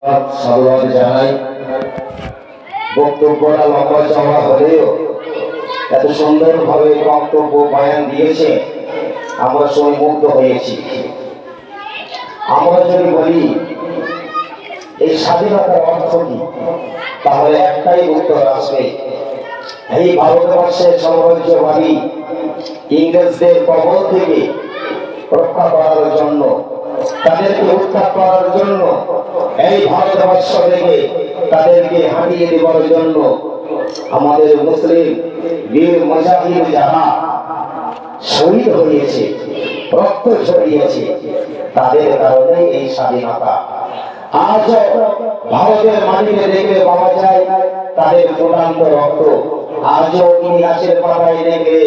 সাধুবাদ জানাই। বক্তব্যটা লম্বা চওড়া হলেও এত সুন্দরভাবে বক্তব্য বয়ান দিয়েছে, আমরা সবাই মুগ্ধ হয়েছি। আমরা যদি বলি এই স্বাধীনতার অর্থ কি, তাহলে একটাই উত্তর আসবে, এই ভারতবর্ষের সাম্রাজ্যবাদী ইংরেজদের কবল থেকে রক্ষা করার জন্য, তাদেরকে উদ্ধার করার জন্য, এই ভারতবর্ষ থেকে তাদেরকে হারিয়ে দেওয়ার জন্য আমাদের মুসলিম বীর মুজাহিদ যারা শহীদ হয়েছে, রক্ত ঝরিয়েছে, তাদের কারণে এই স্বাধীনতা। আজ ভারতের মাটিতে দেখে পাওয়া যায় তাদের ফুটান্ত রক্ত। আজও ইতিহাসের পাতায় দেখে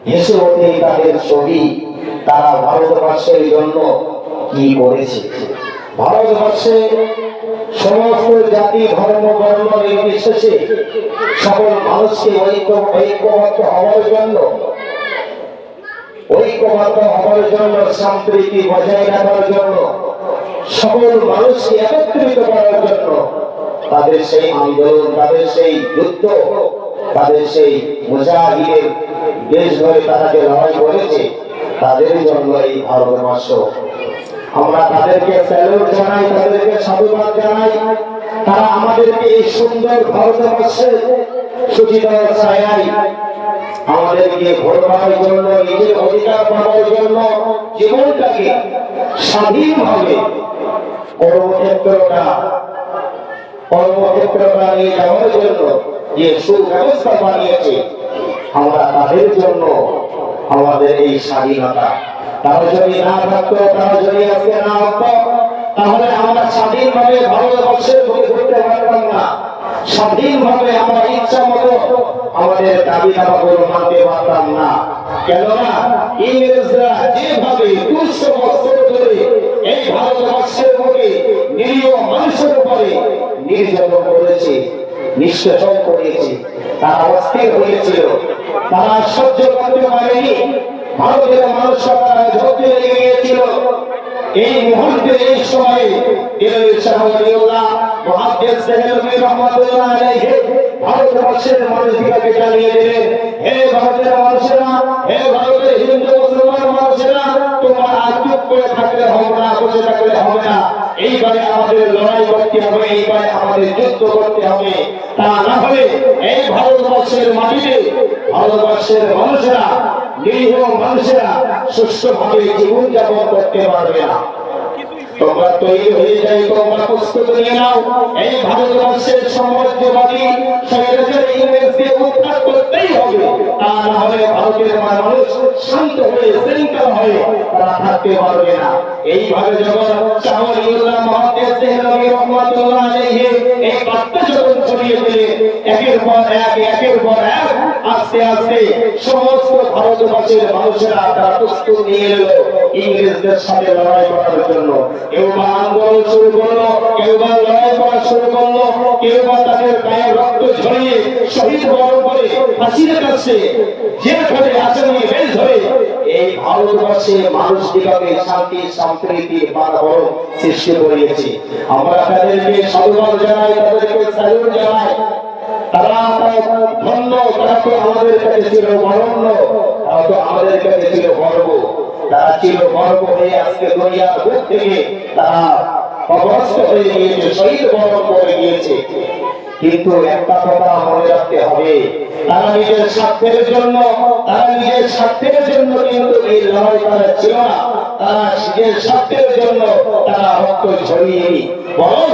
হেসে ওঠে তাদের ছবি। তারা ভারতবর্ষের জন্য কি করেছে। ভারতবর্ষে সমস্ত জাতি ধর্ম বর্ণ নির্বিশেষে সকল মানুষকে ঐক্যবদ্ধ হওয়ার জন্য, সম্প্রীতি বজায় রাখার জন্য, সকল মানুষকে একত্রিত করার জন্য তাদের সেই আন্দোলন, তাদের সেই যুদ্ধ, তাদের সেই মুজাহিদের দেশ ধরে তারা যে লড়াই করেছে, তাদের জন্য এই ভারতবর্ষ। আমরা তাদেরকে স্যালুট জানাই, তাদেরকে সাধুবাদ জানাই। তারা আমাদেরকে এই সুন্দর ভারতবর্ষের সুচিতার ছায়ায় আমাদেরকে ঘোরবার জন্য, নিজের অধিকার পাওয়ার জন্য জীবনটাকে স্বাধীনভাবে কর্মক্ষেত্রটা নিয়ে যাওয়ার জন্য যে সুব্যবস্থা বানিয়েছে, আমরা তাদের জন্য আমাদের এই স্বাধীনতা। তারা যদি না থাকতো, তারা যদি আজকে না হতো, তাহলে আমরা স্বাধীনভাবে ভারতবর্ষের বুকে ঘুরতে পারতাম না। স্বাধীনভাবে আমরা ইচ্ছা মতো আমাদের দাবি দাবাগুলো মানতে পারতাম না। কেননা ইংরেজরা যেভাবে 200 বছর ধরে এই ভারতবর্ষের বুকে নিরীহ মানুষের উপরে নির্যাতন করেছে, নিষ্কাশন করেছে, তারা অস্থির হয়েছিল, তারা সহ্য করতে পারেনি। ভারতের মানুষরা তারা ঝোঁকে লেগে গিয়েছিল। এই মুহূর্তে, এই সময়ে ভারতবর্ষের মানুষকে জানিয়ে দিলেন, হে ভারতের মানুষেরা, হে ভারতের হিন্দু মুসলমান মানুষেরা, তোমার চুপ করে থাকলে হবে না, বসে থাকলে হবে না। এইবারে আমাদের লড়াই করতে হবে, এইবারে আমাদের যুদ্ধ করতে হবে। তা না হলে এই ভারতবর্ষের মাটিতে ভারতবর্ষের মানুষেরা, নিরীহ মানুষেরা সুষ্ঠুভাবে জীবনযাপন করতে পারবে না। তোমরা তৈরি হয়ে যাই, তোমরা প্রস্তুত নিয়ে নাও। এই ভারতবর্ষের সাম্রাজ্যবাদী স্বৈরাচারী ইংরেজকে উৎখাত করতেই হবে। তা না হলে ভারতের মানুষ শান্ত হয়ে, শৃঙ্খলা হয়ে তারা থাকতে পারবে না। এইভাবে যখন শাহওয়ালিউল্লাহ মহাদেব দেহলভী রহমাতুল্লাহ আলাইহি এই বার্তা যখন ছড়িয়ে দিলেন, একের পর এক আস্তে আস্তে সমস্ত ভারতবর্ষের মানুষেরা তারা প্রস্তুত নিয়ে এলো ইংরেজদের সাথে লড়াই করার জন্য। কেউ বা আন্দোলন শুরু করলো, কেউ বা লড়াই করা শুরু করলো, কেউ বা তাদের গায়ে রক্ত ঝরিয়ে শহীদ বরণ করে ফাঁসির কাছে জেলখানে আসামি বেশ ধরে এই ভারতবর্ষে মানুষ দিগকে শান্তি সম্প্রীতির বাতাবরণ সৃষ্টি করিয়েছে। আমরা তাদেরকে সাধুবাদ জানাই, তাদেরকে স্যালুট জানাই। তারা ধন্য, তারা তো আমাদের কাছে ছিল বরণ্য, তারা তো আমাদের কাছে ছিল গর্ব। তারা ছিল গর্ব হয়ে আজকে দুনিয়ার বুক থেকে তারা অবস্থ হয়ে গিয়েছে, শহীদ বরণ করে গিয়েছে। কিন্তু একটা কথা মনে রাখতে হবে, তারা নিজের স্বার্থের জন্য কিন্তু এই লড়াই করা ছিল না। তারা নিজের স্বার্থের জন্য তারা রক্ত ঝরিয়েনি, বরং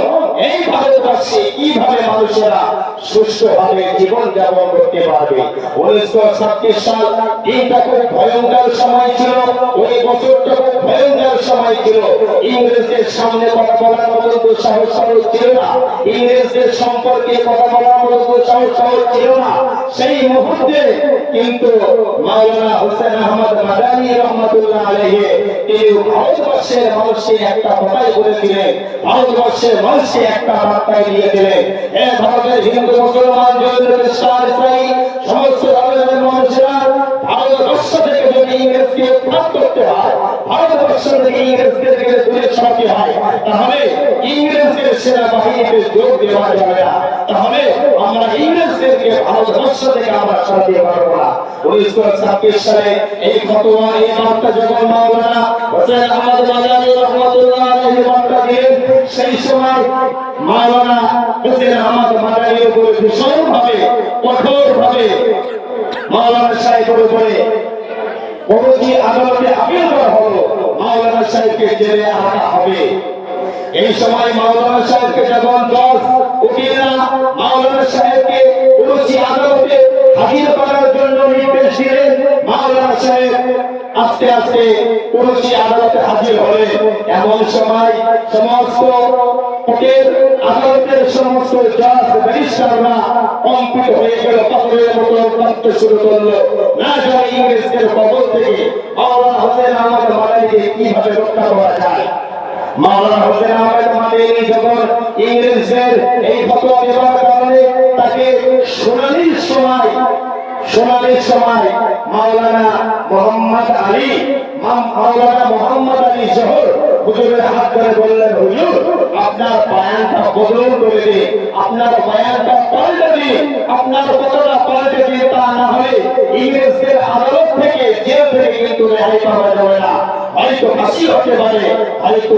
এই ভারতবর্ষে কিভাবে মানুষেরা সুষ্ঠুভাবে জীবন যাপন করতে পারবে। 1936 সাল দিনটা খুব ভয়ঙ্কর সময় ছিল, ওই বছরটা খুব ভয়ঙ্কর সময় ছিল। ইংরেজদের সামনে কথা বলার মতো সাহস ছিল না, ইংরেজদের সম্পর্কে কথা বলার মতো সাহস ছিল না। সেই মুহূর্তে কিন্তু মাওলানা হোসেন আহমদ মাদানী রহমাতুল্লাহ আলাইহি তিনি ভারতবর্ষের মানুষকে একটা কথাই বলেছিলেন, ভারতবর্ষের মানুষকে একটা বার্তায় দিয়ে দিলেন, হে ভারতের হিন্দু মুসলমান জৈন খ্রিস্টান ইসাই সমস্ত ধর্মের মানুষেরা, ভারতবর্ষ থেকে যদি ইংরেজকে উৎখাত করতে হয়, ভারতবর্ষ থেকে ইংরেজদেরকে দূরে সরাতে হয়, তাহলে ইংরেজ সেনাবাহিনীতে যোগ দেওয়া যাবে না, তাহলে আমরা ইংরেজদেরকে ভারতবর্ষ থেকে আমরা সরাতে পারবো না। 1926 সালে এই ফতোয়া, এই বার্তা যখন মাওলানা হোসেন আহমদ মাদানী রহমাতুল্লাহ আলাইহি বার্তা দিলেন, সেই সময় মাওলানা হোসেন আহমদ মাদানীর উপরে ভীষণভাবে কঠোরভাবে মাওলানা সাহেবের উপরে কমিটি আদালতে আপিল করা হলো, মাওলানা সাহেবকে জেলে আনা হবে। এই সময় মাওলানা সাহেবকে যখন জজ উকিলরা মাওলানা সাহেবকে কমিটি আদালতে হাজির করার জন্য নির্দেশ দিলেন, মাওলানা সাহেব আস্তে আস্তে কমিটি আদালতে হাজির হলেন। এমন সময় সমস্ত কোর্টের আদালতের সমস্ত জজ ব্যারিস্টাররা কমপ্লিট হয়ে গেল, পাথরের মতো কাঁদতে শুরু করলো, না জানি ইংরেজদের কবল থেকে মাওলানা হোসেন আহমদ মাদানীকে কিভাবে রক্ষা করা যায়। মাওলানা হোসেন আহমদ মাদানী যখন ইংরেজদের এই ফতোয়া দেওয়ার কারণে তাকে শুনানির সময় মাওলানা মোহাম্মদ আলী জোহর হুজুরের হাত ধরে বললেন, হুজুর আপনার বয়ানটা বদল করে দিন, আপনার বয়ানটা পাল্টে দিন, আপনার কথাটা পাল্টে দিন, তা না হলে ইংরেজদের আদালত থেকে জেল থেকে কিন্তু রেহাই পাওয়া যাবে না, হয়তো ফাঁসি হতে পারে, হয়তো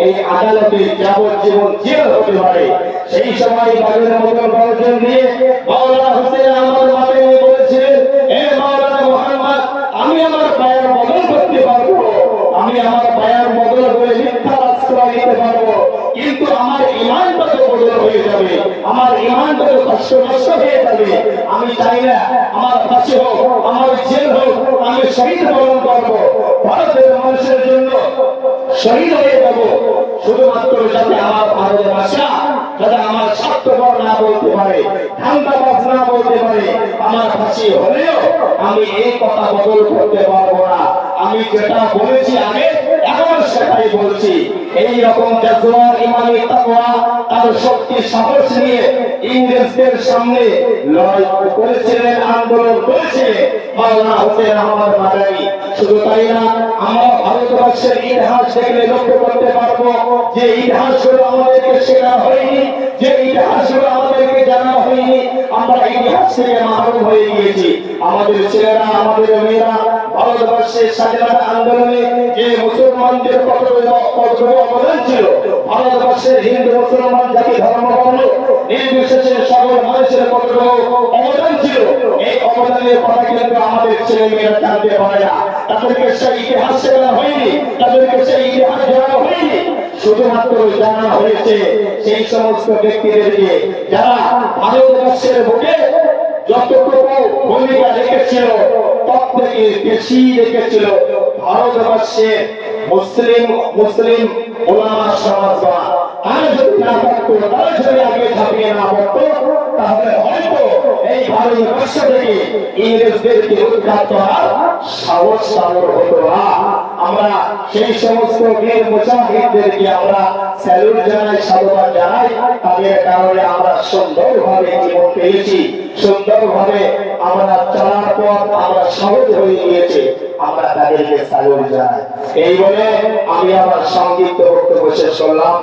এই আদালতে যাবজ্জীবন জেল হতে পারে। সেই সময় বাঘের মতন গর্জন দিয়ে মাওলানা হোসেন আহমদ মাদানী বলেছিলেন, হে মাওলানা মোহাম্মদ, আমি আমার বয়ান বদল করতে পারবো, আমি আমার বয়ান বদল করে মিথ্যা আশ্রয় নিতে পারবো, কিন্তু আমার ঈমানটা তো বদল হয়ে যাবে, আমার ঈমানটা তো নষ্ট হয়ে যাবে। আমি চাই না আমার ফাঁসি হোক, আমার জেল হোক, আমি শহীদ বরণ করবো, ভারতের মানুষের জন্য শহীদ হয়ে যাব, শুধুমাত্র যাতে আমার ভারতের ভাষা যাতে আমার স্বার্থপর না বলতে পারে, ধান্দাবাজ না বলতে পারে, আমার ফাঁসি হলেও আমি এই কথা বদল করতে পারবো না। আমি যেটা বলেছি আগে এখন সেটাই বলছি। এই রকম জাযবা, ঈমানি তাকওয়া, তার শক্তি সাহস নিয়ে ইংরেজদের সামনে লড়াই করেছিলেন, আন্দোলন করেছিলেন মাওলানা হোসেন আহমদ মাদানী। শুধু তাই না, আমরা ভারতবর্ষের ইতিহাস দেখলে লক্ষ্য করতে পারবো যে ইতিহাসগুলো আমাদেরকে শেখা হয়নি, যে ইতিহাসগুলো আমাদেরকে জানা হয়নি, আমরা ইতিহাস থেকে মাহরুম হয়ে গিয়েছি। আমাদের ছেলেরা, আমাদের মেয়েরা ভারতবর্ষের স্বাধীনতা আন্দোলনে যে মুসলমানদের কত অবদান ছিল, ভারতবর্ষের হিন্দু মুসলমান জাতি ধর্ম বর্ণ নির্বিশেষে সকল মানুষের কত অবদান ছিল, এই অবদানের কথা কিন্তু আমাদের ছেলে মেয়েরা জানতে পারে না, তাদেরকে সেই ইতিহাস শেখানো হয়নি, তাদেরকে সেই ইতিহাস জানানো হয়নি। শুধুমাত্র জানা হয়েছে সেই সমস্ত ব্যক্তিদেরকে যারা ভারতবর্ষের বুকে যতটুকু ভূমিকা রেখেছিল তার থেকে বেশি রেখেছিল ভারতবর্ষের মুসলিম ওলামা সমাজরা। তারা যদি না থাকতো, তারা যদি আগে ঝাঁপিয়ে না পড়তো, তাহলে হয়তো এই ভারতবর্ষ থেকে ইংরেজদেরকে উৎখাত করার সাহস তাদের হতো না। আমরা সেই সমস্ত বীর মুজাহিদদেরকে আমরা স্যালুট জানাই, সাধুবাদ জানাই, তাদের কারণে আমরা সুন্দরভাবে জীবন পেয়েছি, সুন্দরভাবে আমরা চলার পথ আমরা সহজ হয়ে গিয়েছে, আমরা তাদেরকে স্যালুট জানাই। এই বলে আমি আমার সংক্ষিপ্ত বক্তব্য শেষ করলাম।